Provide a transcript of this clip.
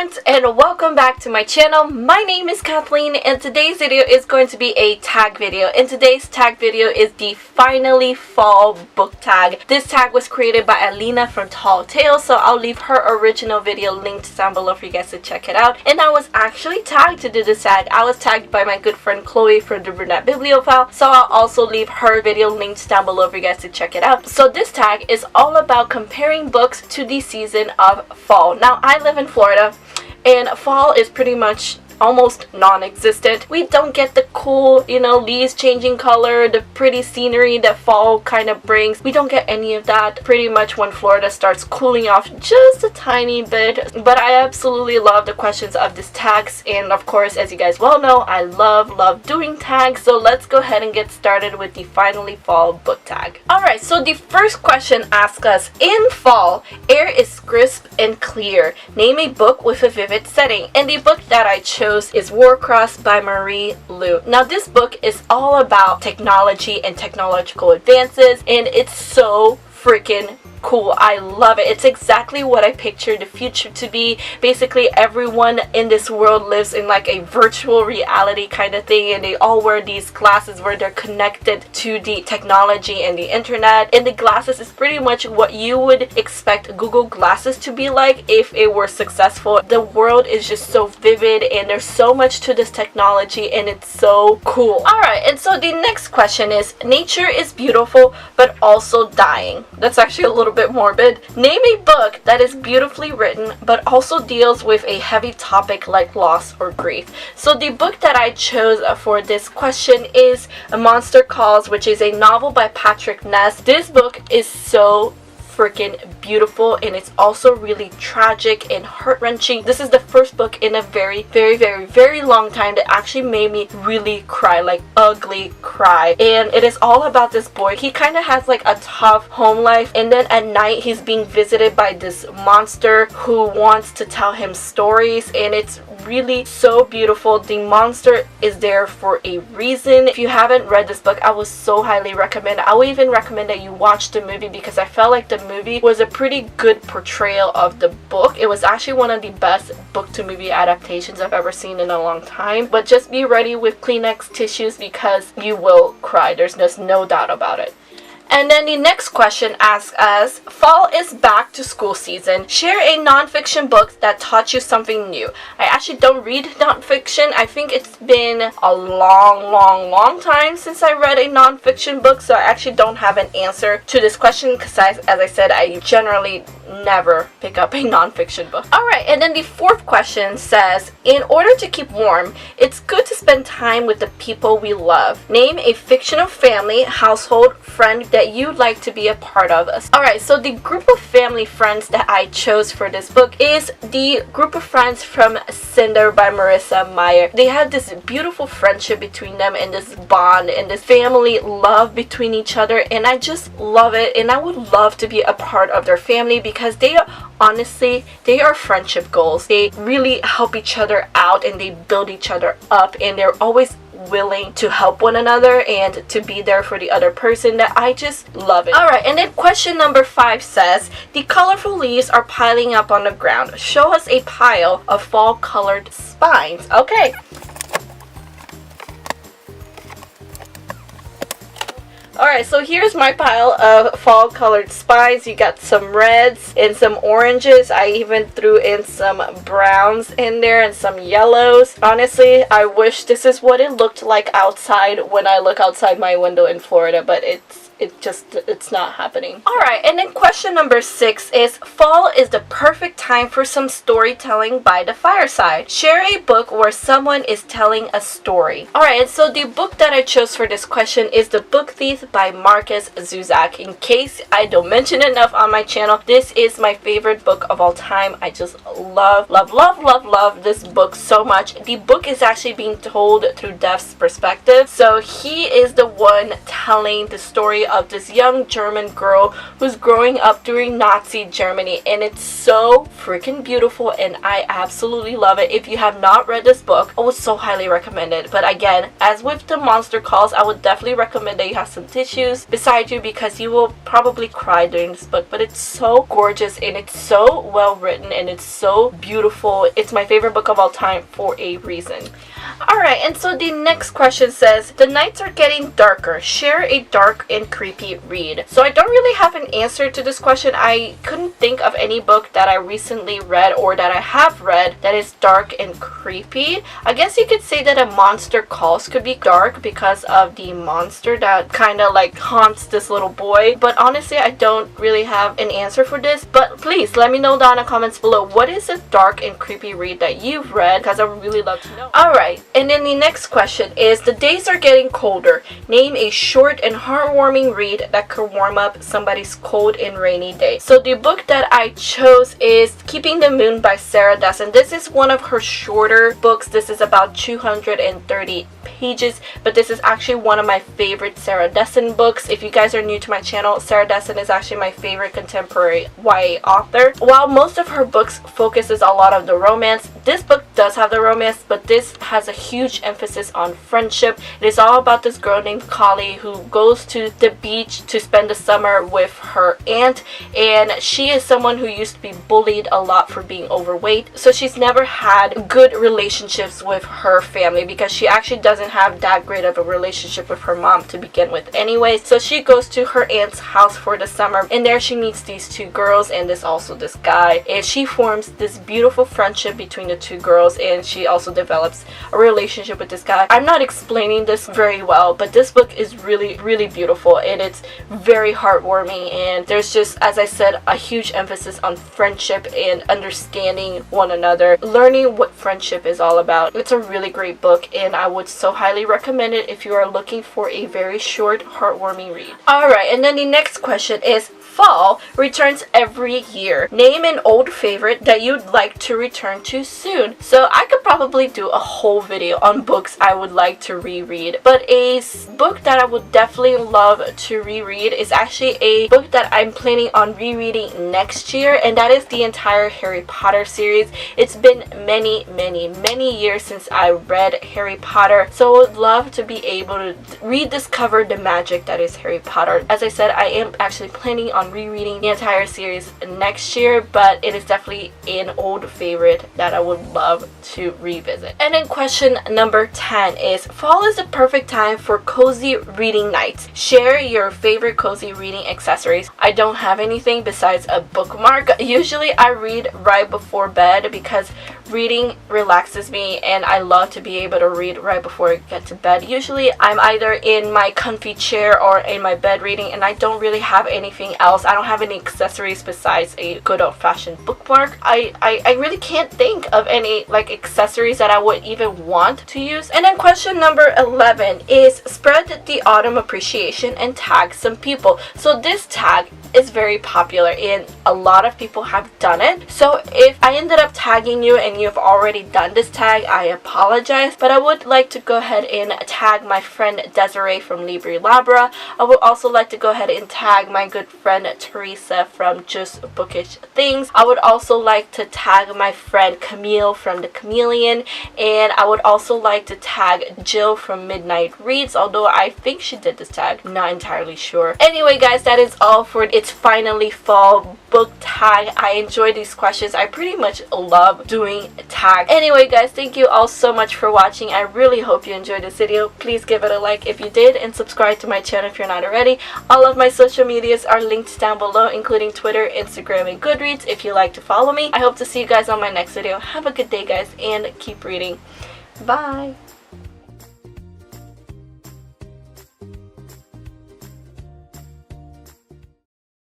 friends, and welcome back to my channel. My name is Kathleen, and today's video is going to be a tag video. And today's tag video is the Finally Fall book tag. This tag was created by Alina from Tall Tales, so I'll leave her original video linked down below for you guys to check it out. And I was actually tagged to do this tag. I was tagged by my good friend Chloe from the Brunette Bibliophile, so I'll also leave her video linked down below for you guys to check it out. So this tag is all about comparing books to the season of fall. Now, I live in Florida, and fall is pretty much almost non-existent. We don't get the cool, leaves changing color, the pretty scenery that fall kind of brings. We don't get any of that pretty much when Florida starts cooling off just a tiny bit. But I absolutely love the questions of this tags, and of course, as you guys well know, I love doing tags. So let's go ahead and get started with the Finally Fall book tag. Alright, so the first question asks us, in fall, air is crisp and clear. Name a book with a vivid setting. And the book that I chose is Warcross by Marie Lu. Now, this book is all about technology and technological advances, and it's so freaking cool. I love it. It's exactly what I pictured the future to be. Basically, everyone in this world lives in like a virtual reality kind of thing, and they all wear these glasses where they're connected to the technology and the internet. And the glasses is pretty much what you would expect Google Glasses to be like if it were successful. The world is just so vivid, and there's so much to this technology, and it's so cool. Alright, and so the next question is, nature is beautiful but also dying. That's actually a little bit morbid. Name a book that is beautifully written but also deals with a heavy topic like loss or grief. So the book that I chose for this question is A Monster Calls, which is a novel by Patrick Ness. This book is so freaking beautiful, and it's also really tragic and heart-wrenching. This is the first book in a very long time that actually made me really cry, like ugly cry. And it is all about this boy. He kind of has like a tough home life, and then at night he's being visited by this monster who wants to tell him stories, and it's really so beautiful. The monster is there for a reason. If you haven't read this book, I would so highly recommend it. I would even recommend that you watch the movie, because I felt like the movie was a pretty good portrayal of the book. It was actually one of the best book to movie adaptations I've ever seen in a long time. But just be ready with Kleenex tissues, because you will cry. There's just no doubt about it. And then the next question asks us, fall is back to school season. Share a nonfiction book that taught you something new. I actually don't read nonfiction. I think it's been a long time since I read a nonfiction book, so I actually don't have an answer to this question, because as I said, I generally never pick up a nonfiction book. Alright, and then the fourth question says, in order to keep warm, it's good to spend time with the people we love. Name a fictional family, household, friend that you'd like to be a part of. Alright, so the group of family friends that I chose for this book is the group of friends from Cinder by Marissa Meyer. They have this beautiful friendship between them, and this bond and this family love between each other, and I just love it, and I would love to be a part of their family, because they are honestly, they are friendship goals. They really help each other out, and they build each other up, and they're always willing to help one another and to be there for the other person. That I just love it. Alright, and then question number 5 says, the colorful leaves are piling up on the ground. Show us a pile of fall colored spines. Okay. Alright, so here's my pile of fall colored spines. You got some reds and some oranges. I even threw in some browns in there and some yellows. Honestly, I wish this is what it looked like outside when I look outside my window in Florida, but it's not happening. Alright, and then question number 6 is, fall is the perfect time for some storytelling by the fireside. Share a book where someone is telling a story. Alright, and so the book that I chose for this question is The Book Thief by Marcus Zuzak. In case I don't mention enough on my channel, this is my favorite book of all time. I just love this book so much. The book is actually being told through Dev's perspective, so he is the one telling the story story of this young German girl who's growing up during Nazi Germany, and it's so freaking beautiful and I absolutely love it. If you have not read this book, I would so highly recommend it. But again, as with the monster calls, I would definitely recommend that you have some tissues beside you because you will probably cry during this book. But it's so gorgeous and it's so well written and it's so beautiful. It's my favorite book of all time for a reason. Alright, and so the next question says, the nights are getting darker. Share a dark and creepy read. So I don't really have an answer to this question. I couldn't think of any book that I recently read or that I have read that is dark and creepy. I guess you could say that A Monster Calls could be dark because of the monster that kind of like haunts this little boy. But honestly, I don't really have an answer for this. But please let me know down in the comments below, what is a dark and creepy read that you've read? Because I would really love to know. Alright. And then the next question is, the days are getting colder. Name a short and heartwarming read that could warm up somebody's cold and rainy day. So the book that I chose is Keeping the Moon by Sarah Dessen. This is one of her shorter books. This is about 230 pages, but this is actually one of my favorite Sarah Dessen books. If you guys are new to my channel, Sarah Dessen is actually my favorite contemporary YA author. While most of her books focuses a lot of the romance, this book does have the romance, but this has a huge emphasis on friendship. It is all about this girl named Kali who goes to the beach to spend the summer with her aunt, and she is someone who used to be bullied a lot for being overweight, so she's never had good relationships with her family because she actually doesn't have that great of a relationship with her mom to begin with anyway. So she goes to her aunt's house for the summer, and there she meets these two girls and this guy, and she forms this beautiful friendship between the two girls, and she also develops a relationship with this guy. I'm not explaining this very well, but this book is really beautiful and it's very heartwarming, and there's just, as I said, a huge emphasis on friendship and understanding one another, learning what friendship is all about. It's a really great book and I would so highly recommend it if you are looking for a very short, heartwarming read. Alright, and then the next question is, fall returns every year. Name an old favorite that you'd like to return to soon. So I could probably do a whole video on books I would like to reread, but a book that I would definitely love to reread is actually a book that I'm planning on rereading next year, and that is the entire Harry Potter series. It's been many years since I read Harry Potter, so I would love to be able to rediscover the magic that is Harry Potter. As I said, I am actually planning on rereading the entire series next year, but it is definitely an old favorite that I would love to revisit. And then question number 10 is, fall is the perfect time for cozy reading nights. Share your favorite cozy reading accessories. I don't have anything besides a bookmark. Usually I read right before bed because reading relaxes me and I love to be able to read right before I get to bed. Usually I'm either in my comfy chair or in my bed reading, and I don't really have anything else. I don't have any accessories besides a good old-fashioned bookmark. I really can't think of any like accessories that I would even want to use. And then question number 11 is, spread the autumn appreciation and tag some people. So this tag is very popular and a lot of people have done it. So if I ended up tagging you and you've already done this tag, I apologize, but I would like to go ahead and tag my friend Desiree from Libri Labra. I would also like to go ahead and tag my good friend Teresa from Just Bookish Things. I would also like to tag my friend Camille from The Chameleon, and I would also like to tag Jill from Midnight Reads, although I think she did this tag, I'm not entirely sure. Anyway guys, that is all for It's Finally Fall book tag. I enjoy these questions. I pretty much love doing tag. Anyway guys, thank you all so much for watching. I really hope you enjoyed this video. Please give it a like if you did, and subscribe to my channel if you're not already. All of my social medias are linked down below, including Twitter, Instagram, and Goodreads if you like to follow me. I hope to see you guys on my next video. Have a good day guys, and keep reading. Bye!